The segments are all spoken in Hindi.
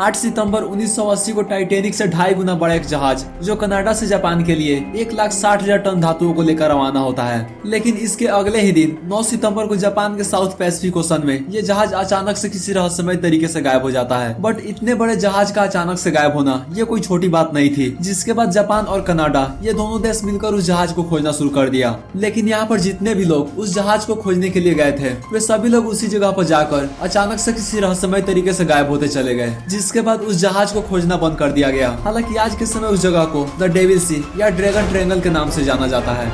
8 सितंबर 1980 को टाइटैनिक से 2.5 गुना बड़ा एक जहाज जो कनाडा से जापान के लिए 1,60,000 टन धातुओं को लेकर रवाना होता है। लेकिन इसके अगले ही दिन 9 सितंबर को जापान के साउथ पैसिफिक ओशन में ये जहाज अचानक से किसी रहस्यमय तरीके से गायब हो जाता है। बट इतने बड़े जहाज का अचानक से गायब होना ये कोई छोटी बात नहीं थी, जिसके बाद जापान और कनाडा ये दोनों देश मिलकर उस जहाज को खोजना शुरू कर दिया। लेकिन यहाँ पर जितने भी लोग उस जहाज को खोजने के लिए गए थे वे सभी लोग उसी जगह पर जाकर अचानक से किसी रहस्यमय तरीके से गायब होते चले गए, जिसके बाद उस जहाज को खोजना बंद कर दिया गया। हालांकि आज के समय उस जगह को द डेविल सी या ड्रैगन ट्रायंगल के नाम से जाना जाता है।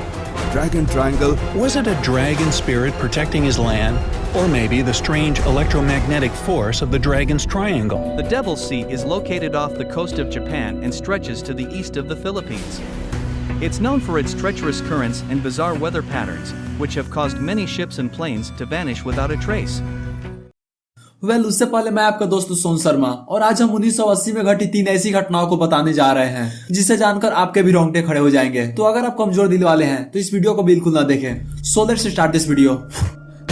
Dragon Triangle. Was it a dragon spirit protecting his land? Or maybe the strange electromagnetic force of the Dragon's Triangle? The Devil's Sea is located off the coast of Japan and stretches to the east of the Philippines. It's known for its treacherous currents and bizarre weather patterns, which have caused many ships and planes to vanish without a trace. उससे पहले मैं आपका दोस्त सोन शर्मा और आज हम 1980 में घटी 3 ऐसी घटनाओं को बताने जा रहे हैं जिसे जानकर आपके भी रोंगटे खड़े हो जाएंगे। तो अगर आप कमजोर दिल वाले हैं तो इस वीडियो को बिल्कुल ना देखें। So let's start this video.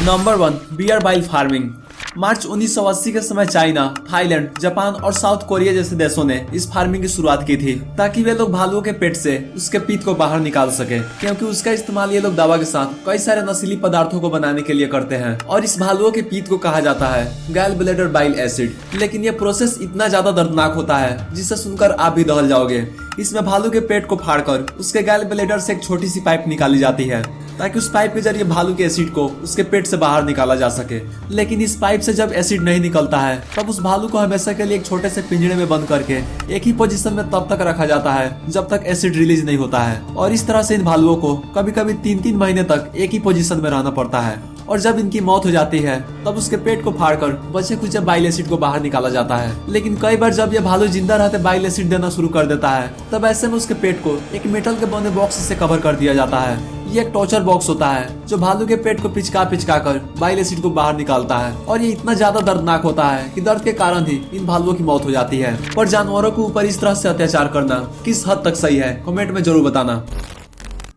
Number 1, bear bile farming. March 1980 के समय चाइना, थाईलैंड, जापान और साउथ कोरिया जैसे देशों ने इस फार्मिंग की शुरुआत की थी ताकि वे लोग भालुओं के पेट से उसके पीत को बाहर निकाल सके, क्योंकि उसका इस्तेमाल ये लोग दवा के साथ कई सारे नशीली पदार्थों को बनाने के लिए करते हैं और इस भालुओं के पीत को कहा जाता है गैल ब्लैडर बाइल एसिड। लेकिन ये प्रोसेस इतना ज्यादा दर्दनाक होता है जिसे सुनकर आप भी दहल जाओगे। इसमें भालू के पेट को फाड़कर उसके गैल ब्लैडर से एक छोटी सी पाइप निकाली जाती है ताकि उस पाइप के जरिए भालू के एसिड को उसके पेट से बाहर निकाला जा सके। लेकिन इस पाइप से जब एसिड नहीं निकलता है तब उस भालू को हमेशा के लिए एक छोटे से पिंजरे में बंद करके एक ही पोजीशन में तब तक रखा जाता है जब तक एसिड रिलीज नहीं होता है। और इस तरह से इन भालुओं को कभी कभी 3-3 महीने तक एक ही पोजीशन में रहना पड़ता है। और जब इनकी मौत हो जाती है तब उसके पेट को फाड़कर बचे कुछ बाइल एसिड को बाहर निकाला जाता है। लेकिन कई बार जब ये भालू जिंदा रहते बाइल एसिड देना शुरू कर देता है तब ऐसे में उसके पेट को एक मेटल के बने बॉक्स से कवर कर दिया जाता है। ये एक टॉर्चर बॉक्स होता है जो भालू के पेट को पिचका कर बाइल एसिड को बाहर निकालता है। और ये इतना ज्यादा दर्दनाक होता है कि दर्द के कारण ही इन भालुओं की मौत हो जाती है। पर जानवरों के ऊपर इस तरह से अत्याचार करना किस हद तक सही है, कमेंट में जरूर बताना।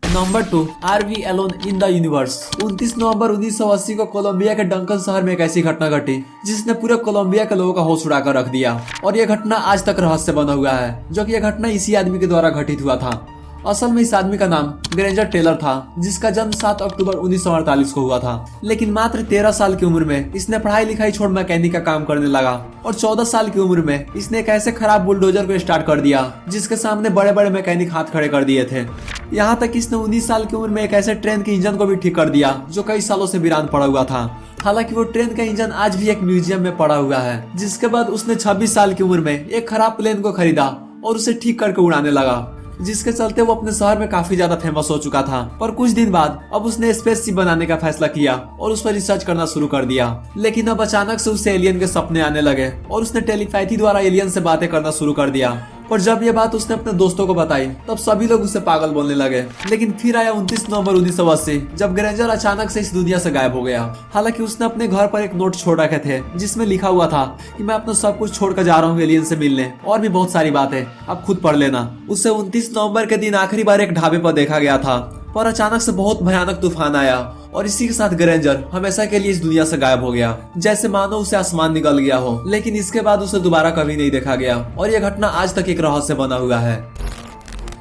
Number 2, are we alone in the universe. 29 नवंबर 1980 को कोलंबिया के डंकन शहर में एक ऐसी घटना घटी जिसने पूरे कोलंबिया के लोगों का होश उड़ाकर रख दिया। और यह घटना आज तक रहस्य बना हुआ है जो कि यह घटना इसी आदमी के द्वारा घटित हुआ था। असल में इस आदमी का नाम ग्रेंजर टेलर था जिसका जन्म 7 अक्टूबर 1948 को हुआ था। लेकिन मात्र 13 साल की उम्र में इसने पढ़ाई लिखाई छोड़ मैकेनिक का काम करने लगा और 14 साल की उम्र में इसने एक ऐसे खराब बुलडोजर को स्टार्ट कर दिया जिसके सामने बड़े बड़े मैकेनिक हाथ खड़े कर दिए थे। यहाँ तक इसने 19 साल की उम्र में एक ऐसे ट्रेन के इंजन को भी ठीक कर दिया जो कई सालों से वीरान पड़ा हुआ था। हालांकि वो ट्रेन का इंजन आज भी एक म्यूजियम में पड़ा हुआ है। जिसके बाद उसने 26 साल की उम्र में एक खराब प्लेन को खरीदा और उसे ठीक करके उड़ाने लगा, जिसके चलते वो अपने शहर में काफी ज्यादा फेमस हो चुका था। पर कुछ दिन बाद अब उसने स्पेसशिप बनाने का फैसला किया और उस पर रिसर्च करना शुरू कर दिया। लेकिन अब अचानक से उसे एलियन के सपने आने लगे और उसने टेलीपैथी द्वारा एलियन से बातें करना शुरू कर दिया। पर जब ये बात उसने अपने दोस्तों को बताई तब सभी लोग उसे पागल बोलने लगे। लेकिन फिर आया 29 नवंबर 1980 जब ग्रेंजर अचानक से इस दुनिया से गायब हो गया। हालांकि उसने अपने घर पर एक नोट छोड़ रखे थे जिसमें लिखा हुआ था कि मैं अपना सब कुछ छोड़कर जा रहा हूँ एलियन से मिलने, और भी बहुत सारी बातें आप खुद पढ़ लेना। उसे 29 नवंबर के दिन आखिरी बार एक ढाबे पर देखा गया था, पर अचानक से बहुत भयानक तूफान आया और इसी के साथ ग्रेंजर हमेशा के लिए इस दुनिया से गायब हो गया, जैसे मानो उसे आसमान निकल गया हो। लेकिन इसके बाद उसे दोबारा कभी नहीं देखा गया और यह घटना आज तक एक रहस्य बना हुआ है।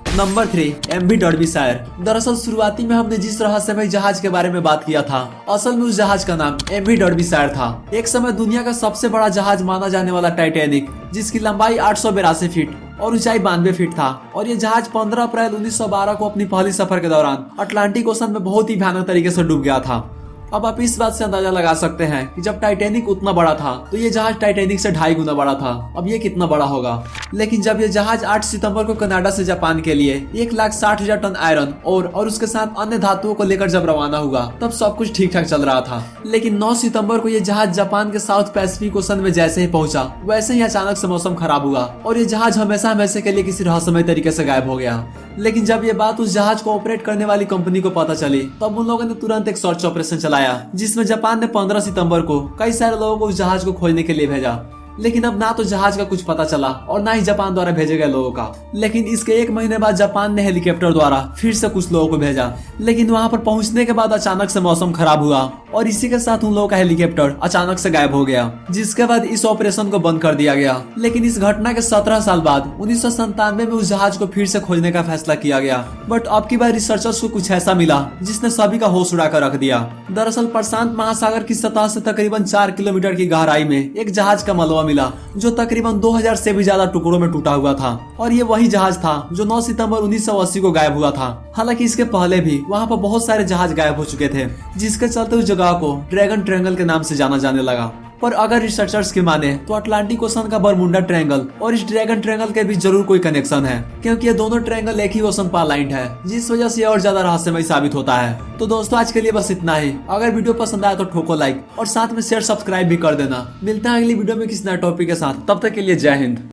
Number 3, MV Derbyshire. दरअसल शुरुआती में हमने जिस रहस्यमय जहाज के बारे में बात किया था असल में उस जहाज का नाम एमवी डर्बीशायर था। एक समय दुनिया का सबसे बड़ा जहाज माना जाने वाला टाइटैनिक, जिसकी लंबाई 882 फीट और ऊंचाई 92 फीट था। और ये जहाज 15 अप्रैल 1912 को अपनी पहली सफर के दौरान अटलांटिक ओशन में बहुत ही भयानक तरीके से डूब गया था। अब आप इस बात से अंदाजा लगा सकते हैं कि जब टाइटैनिक उतना बड़ा था तो ये जहाज टाइटैनिक से 2.5 गुना बड़ा था। अब ये कितना बड़ा होगा। लेकिन जब ये जहाज 8 सितंबर को कनाडा से जापान के लिए 1,60,000 टन आयरन और उसके साथ अन्य धातुओं को लेकर जब रवाना हुआ तब सब कुछ ठीक ठाक चल रहा था। लेकिन 9 सितंबर को ये जहाज जापान के साउथ पैसिफिक ओशन में जैसे ही पहुंचा वैसे ही अचानक से मौसम खराब हुआ और ये जहाज हमेशा हमेशा के लिए किसी रहस्यमय तरीके से गायब हो गया। लेकिन जब ये बात उस जहाज को ऑपरेट करने वाली कंपनी को पता चली तब उन लोगों ने तुरंत एक सर्च ऑपरेशन चलाया जिसमें जापान ने 15 सितंबर को कई सारे लोगों को उस जहाज को खोजने के लिए भेजा। लेकिन अब ना तो जहाज का कुछ पता चला और ना ही जापान द्वारा भेजे गए लोगों का। लेकिन इसके 1 महीने बाद जापान ने हेलीकॉप्टर द्वारा फिर से कुछ लोगों को भेजा, लेकिन वहां पर पहुंचने के बाद अचानक से मौसम खराब हुआ और इसी के साथ उन लोगों का हेलीकॉप्टर अचानक से गायब हो गया, जिसके बाद इस ऑपरेशन को बंद कर दिया गया। लेकिन इस घटना के 17 साल बाद 1997 में उस जहाज को फिर से खोजने का फैसला किया गया। बट अब की बार रिसर्चर्स को कुछ ऐसा मिला जिसने सभी का होश उड़ाकर रख दिया। दरअसल प्रशांत महासागर की सतह से तकरीबन 4 किलोमीटर की गहराई में एक जहाज का मलबा मिला जो तकरीबन 2000 से भी ज्यादा टुकड़ों में टूटा हुआ था, और ये वही जहाज था जो 9 सितंबर 1980 को गायब हुआ था। हालांकि इसके पहले भी वहां पर बहुत सारे जहाज गायब हो चुके थे, जिसके चलते उस जगह को ड्रैगन ट्रायंगल के नाम से जाना जाने लगा। पर अगर रिसर्चर्स की माने तो अटलांटिक ओशन का बरमुंडा ट्रायंगल और इस ड्रैगन ट्रायंगल के बीच जरूर कोई कनेक्शन है, क्योंकि ये दोनों ट्रायंगल एक ही ओशन पर अलाइंड है, जिस वजह से और ज्यादा रहस्यमय साबित होता है। तो दोस्तों आज के लिए बस इतना ही। अगर वीडियो पसंद आया तो ठोको लाइक और साथ में शेयर सब्सक्राइब भी कर देना। मिलते हैं अगली वीडियो में किसी नए टॉपिक के साथ, तब तक के लिए जय हिंद।